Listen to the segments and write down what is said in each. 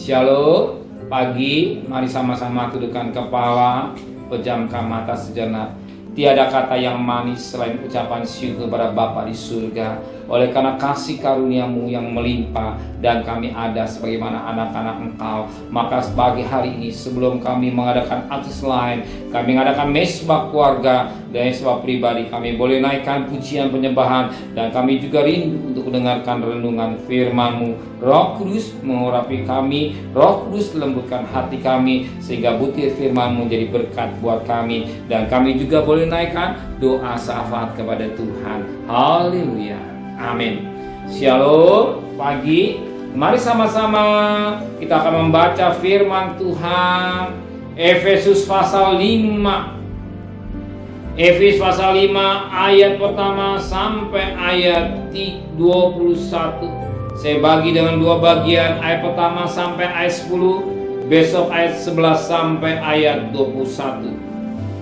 Shalom, pagi, mari sama-sama tundukkan kepala, pejamkan mata sejenak. Tiada kata yang manis selain ucapan syukur kepada Bapa di surga. Oleh karena kasih karunia-Mu yang melimpah dan kami ada sebagaimana anak-anak Engkau, maka pagi hari ini sebelum kami mengadakan aktivitas lain, kami mengadakan mesbah keluarga dan mesbah pribadi, kami boleh naikkan pujian penyembahan dan kami juga rindu untuk mendengarkan renungan firman-Mu. Roh Kudus mengurapi kami, Roh Kudus lembutkan hati kami sehingga butir firman-Mu jadi berkat buat kami dan kami juga boleh naikkan doa syafaat kepada Tuhan. Haleluya. Amin. Shalom, pagi. Mari sama-sama kita akan membaca firman Tuhan. Efesus pasal 5. Efesus pasal 5 ayat pertama sampai ayat 21. Saya bagi dengan dua bagian, ayat pertama sampai ayat 10, besok ayat 11 sampai ayat 21.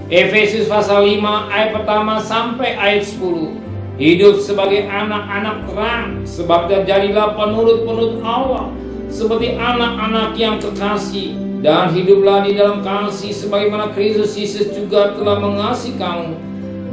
Efesus pasal 5 ayat pertama sampai ayat 10. Hidup sebagai anak-anak terang, sebab jadilah penurut-penurut Allah seperti anak-anak yang kekasih, dan hiduplah di dalam kasih sebagaimana Kristus Yesus juga telah mengasihi kamu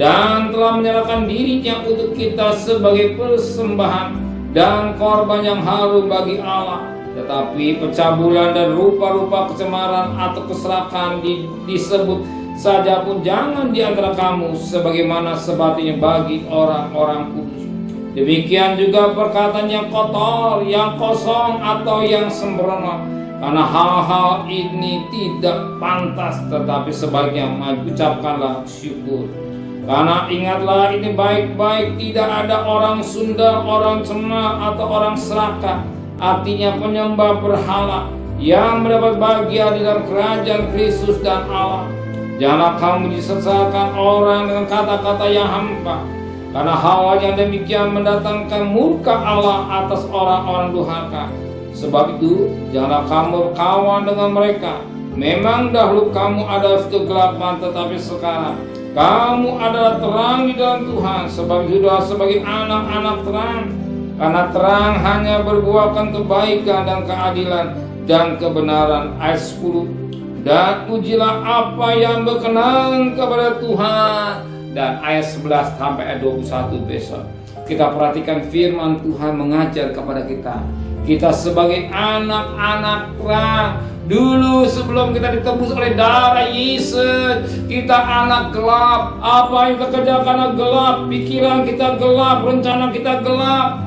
dan telah menyerahkan dirinya untuk kita sebagai persembahan dan korban yang harum bagi Allah. Tetapi pencabulan dan rupa-rupa kecemaran atau keserakahan disebut saja pun jangan di antara kamu sebagaimana sepatutnya bagi orang-orang kudus. Demikian juga perkataan yang kotor, yang kosong atau yang sembrono, karena hal-hal ini tidak pantas, tetapi sebaliknya mengucapkanlah syukur. Karena ingatlah ini baik-baik, tidak ada orang Sunda, orang Cema atau orang serakah, artinya penyembah berhala, yang mendapat bagian di dalam kerajaan Kristus dan Allah. Janganlah kamu disesatkan orang dengan kata-kata yang hampa, karena hal yang demikian mendatangkan murka Allah atas orang-orang durhaka. Sebab itu janganlah kamu berkawan dengan mereka. Memang dahulu kamu adalah kegelapan, tetapi sekarang kamu adalah terang di dalam Tuhan. Sebab sudah sebagai anak-anak terang, karena terang hanya berbuahkan kebaikan dan keadilan dan kebenaran. Ayat 10. Dan ujilah apa yang berkenan kepada Tuhan. Dan ayat 11 sampai ayat 21 besok kita perhatikan firman Tuhan mengajar kepada kita. Kita sebagai anak-anak terang, dulu sebelum kita ditebus oleh darah Yesus, kita anak gelap. Apa yang kita kerjakan gelap, pikiran kita gelap, rencana kita gelap,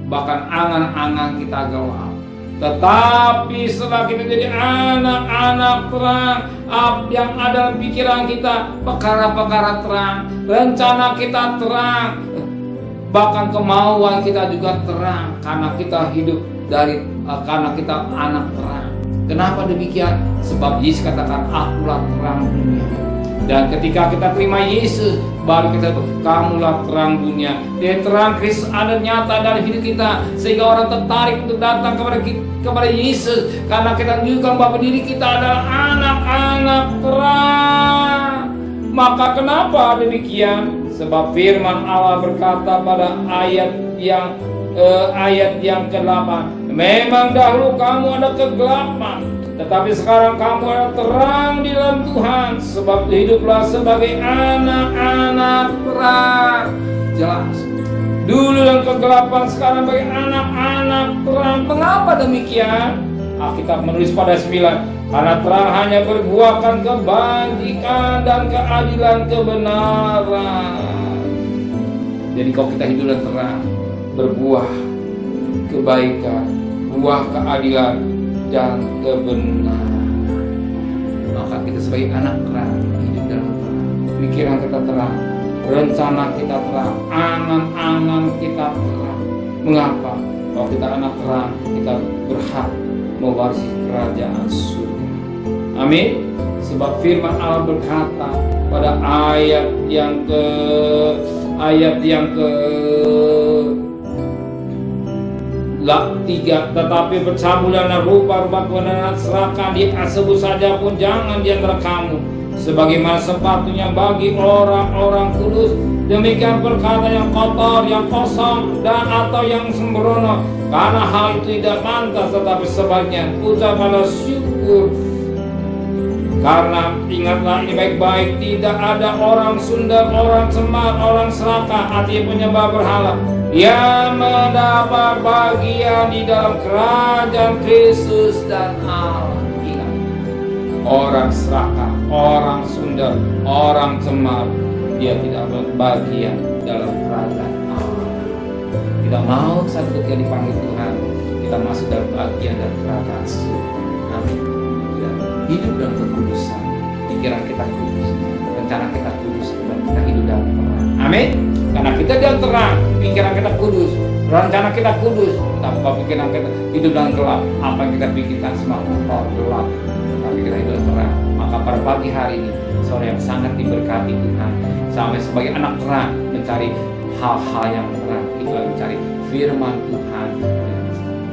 bahkan angan-angan kita gelap. Tetapi setelah kita jadi anak-anak terang, yang ada dalam pikiran kita perkara-perkara terang, rencana kita terang, bahkan kemauan kita juga terang, karena kita hidup karena kita anak terang. Kenapa demikian? Sebab Yesus katakan, akulah terang dunia. Dan ketika kita terima Yesus, baru kita kamulah terang dunia. Dia terang Kristus ada nyata dalam hidup kita, sehingga orang tertarik untuk datang kepada Yesus, karena kita menunjukkan bahwa diri kita adalah anak-anak terang. Maka kenapa demikian? Sebab firman Allah berkata pada ayat yang ke-8, memang dahulu kamu ada kegelapan, tetapi sekarang kamu adalah terang di dalam Tuhan. Sebab hiduplah sebagai anak-anak terang. Jelas. Dulu dalam kegelapan, sekarang sebagai anak-anak terang. Mengapa demikian? Alkitab menulis pada 9. Karena terang hanya berbuahkan kebajikan dan keadilan kebenaran. Jadi kalau kita hidup dalam terang, berbuah kebaikan, buah keadilan dan kebenaran, maka kita sebagai anak terang hidup dalam terang. Pikiran kita terang, rencana kita terang, angan-angan kita terang. Mengapa? Kalau kita anak terang, kita berhak mewarisi kerajaan surga. Amin. Sebab firman Allah berkata pada ayat yang ke 3, tetapi percabulan dan rupa-rupa kebenaran serahkan disebut saja pun jangan di antara kamu sebagaimana sepatutnya bagi orang-orang kudus. demikian perkataan yang kotor, yang kosong, dan atau yang sembrono, karena hal itu tidak pantas, tetapi sebaliknya ucapkanlah syukur. Karena ingatlah ini baik-baik, tidak ada orang Sunda, orang Semar, orang Serakah, artinya penyembah berhala, yang mendapat bagian di dalam kerajaan Kristus dan Allah. Ingat, orang Serakah, orang Sunda, orang Semar, dia tidak berbagian dalam kerajaan Allah. Kita mau satu ketika dipanggil Tuhan, kita masuk dalam bagian dan kerajaan surga. Amin. Hidup dalam kekudusan, pikiran kita kudus, rencana kita kudus, dan kita hidup dalam terang. Amin. Karena kita dalam terang, pikiran kita kudus, rencana kita kudus, tanpa pikiran kita hidup dalam gelap, apa yang kita pikirkan semua kotor gelap, tapi kita hidup dalam terang. Maka pada pagi hari ini, sore yang sangat diberkati Tuhan, sampai sebagai anak terang mencari hal-hal yang terang, itu mencari firman Tuhan,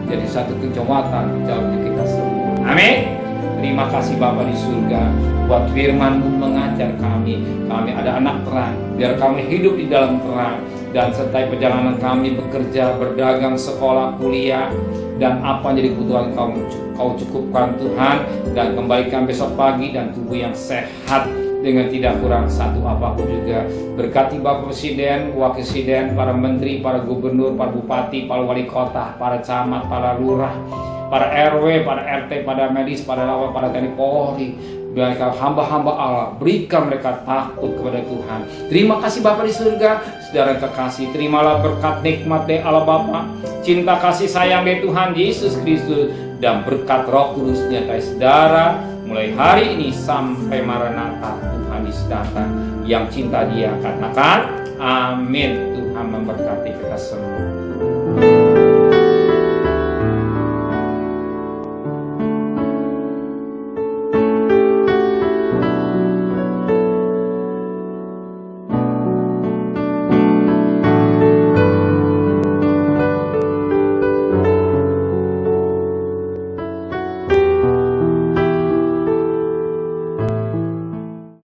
jadi satu kekuatan dalam kita semua. Amin. Terima kasih Bapa di surga buat firman-Mu mengajar kami. Kami ada anak terang, biar kami hidup di dalam terang, dan sertai perjalanan kami bekerja, berdagang, sekolah, kuliah, dan apa yang jadi kebutuhan kau cukupkan Tuhan, dan kembalikan besok pagi dan tubuh yang sehat dengan tidak kurang satu apapun juga. Berkati Bapak Presiden, Wakil Presiden, para menteri, para gubernur, para bupati, para wali kota, para camat, para lurah, para RW, para RT, para medis, para lawan, para TNI Polri, mereka hamba-hamba Allah, berikan mereka takut kepada Tuhan. Terima kasih Bapa di surga, saudara kekasih, terimalah berkat nikmat dari Allah Bapa, cinta kasih sayang dari Tuhan Yesus Kristus, dan berkat Roh Kudus nyata saudara, mulai hari ini sampai Maranatha Tuhan Yesus datang. Yang cinta Dia katakan, amin. Tuhan memberkati kita semua.